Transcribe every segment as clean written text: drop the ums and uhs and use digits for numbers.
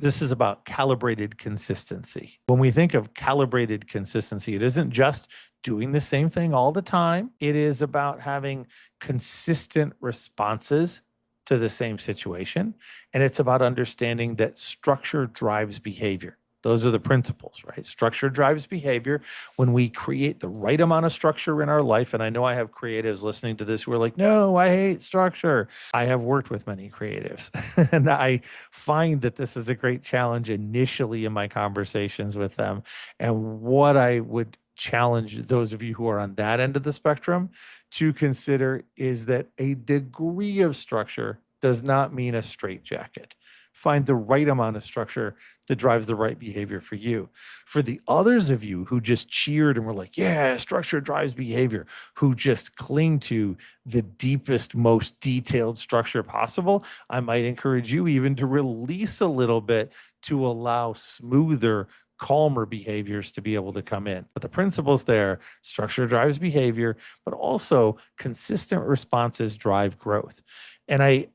This is about calibrated consistency. When we think of calibrated consistency, it isn't just doing the same thing all the time. It is about having consistent responses to the same situation. And it's about understanding that structure drives behavior. Those are the principles, right? Structure drives behavior. When we create the right amount of structure in our life, and I know I have creatives listening to this who are like, no, I hate structure. I have worked with many creatives, and I find that this is a great challenge initially in my conversations with them. And what I would challenge those of you who are on that end of the spectrum to consider is that a degree of structure does not mean a straitjacket. Find the right amount of structure that drives the right behavior for you. For the others of you who just cheered and were like, yeah, structure drives behavior, who just cling to the deepest, most detailed structure possible, I might encourage you even to release a little bit to allow smoother, calmer behaviors to be able to come in. But the principles there, structure drives behavior, but also consistent responses drive growth. And I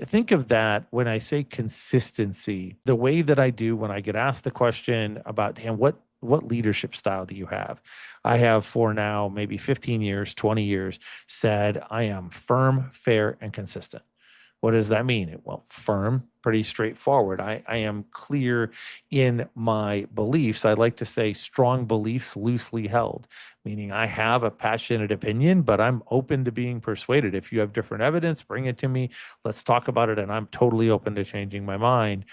think of that when I say consistency, the way that I do when I get asked the question about, Dan, what leadership style do you have? I have for now maybe 15 years, 20 years said I am firm, fair, and consistent. What does that mean? Well, firm, pretty straightforward. I am clear in my beliefs. I like to say strong beliefs loosely held, meaning I have a passionate opinion, but I'm open to being persuaded. If you have different evidence, bring it to me. Let's talk about it. And I'm totally open to changing my mind.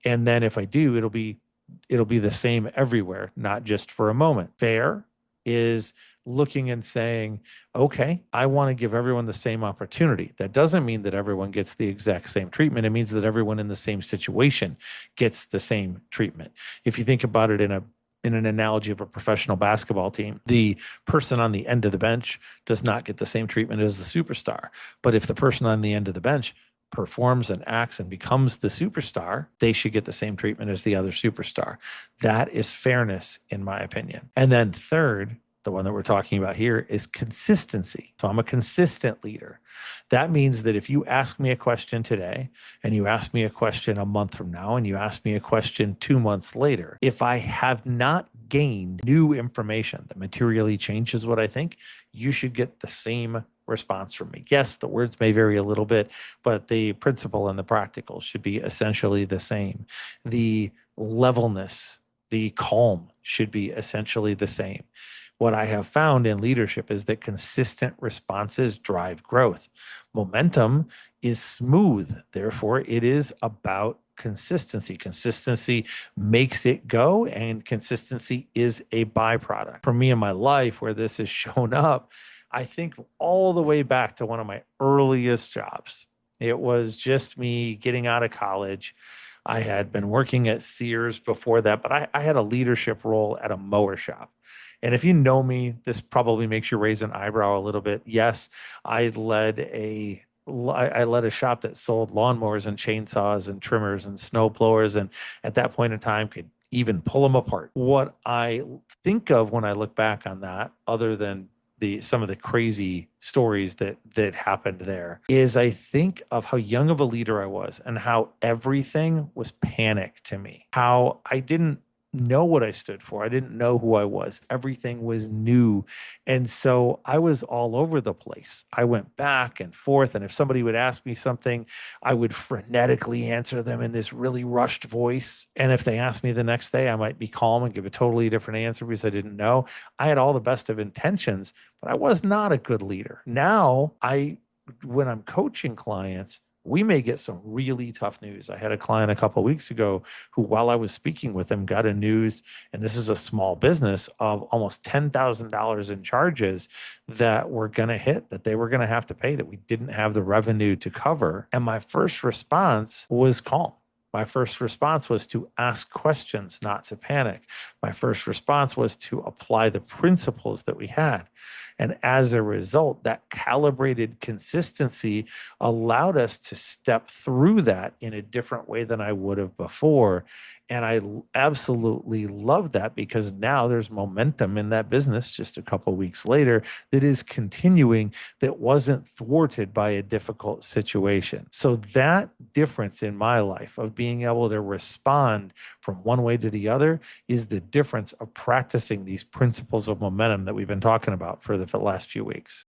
And then if I do, it'll be the same everywhere, not just for a moment. Fair is looking and saying, okay, I want to give everyone the same opportunity. That doesn't mean that everyone gets the exact same treatment. It means that everyone in the same situation gets the same treatment. If you think about it in an analogy of a professional basketball team, the person on the end of the bench does not get the same treatment as the superstar. But if the person on the end of the bench performs and acts and becomes the superstar, they should get the same treatment as the other superstar. That is fairness, in my opinion. And then third, the one that we're talking about here is consistency. So I'm a consistent leader. That means that if you ask me a question today and you ask me a question a month from now and you ask me a question 2 months later, if I have not gained new information that materially changes what I think, you should get the same response from me. Yes, the words may vary a little bit, but the principle and the practical should be essentially the same. The levelness, the calm should be essentially the same. What I have found in leadership is that consistent responses drive growth. Momentum is smooth. Therefore, it is about consistency. Consistency makes it go, and consistency is a byproduct. For me in my life, where this has shown up, I think all the way back to one of my earliest jobs. It was just me getting out of college. I had been working at Sears before that, but I had a leadership role at a mower shop. And if you know me, this probably makes you raise an eyebrow a little bit. Yes, I led a shop that sold lawnmowers and chainsaws and trimmers and snow blowers, and at that point in time could even pull them apart. What I think of when I look back on that, other than some of the crazy stories that happened there, is I think of how young of a leader I was and how everything was panic to me. How I didn't know what I stood for. I didn't know who I was. Everything was new. And so I was all over the place. I went back and forth. And if somebody would ask me something, I would frenetically answer them in this really rushed voice. And if they asked me the next day, I might be calm and give a totally different answer because I didn't know. I had all the best of intentions, but I was not a good leader. Now, when I'm coaching clients, we may get some really tough news. I had a client a couple of weeks ago who, while I was speaking with him, got a news, and this is a small business, of almost $10,000 in charges that were going to hit, that they were going to have to pay, that we didn't have the revenue to cover. And my first response was calm. My first response was to ask questions, not to panic. My first response was to apply the principles that we had. And as a result, that calibrated consistency allowed us to step through that in a different way than I would have before. And absolutely love that, because now there's momentum in that business just a couple of weeks later that is continuing, that wasn't thwarted by a difficult situation. So that difference in my life of being able to respond from one way to the other is the difference of practicing these principles of momentum that we've been talking about for the last few weeks.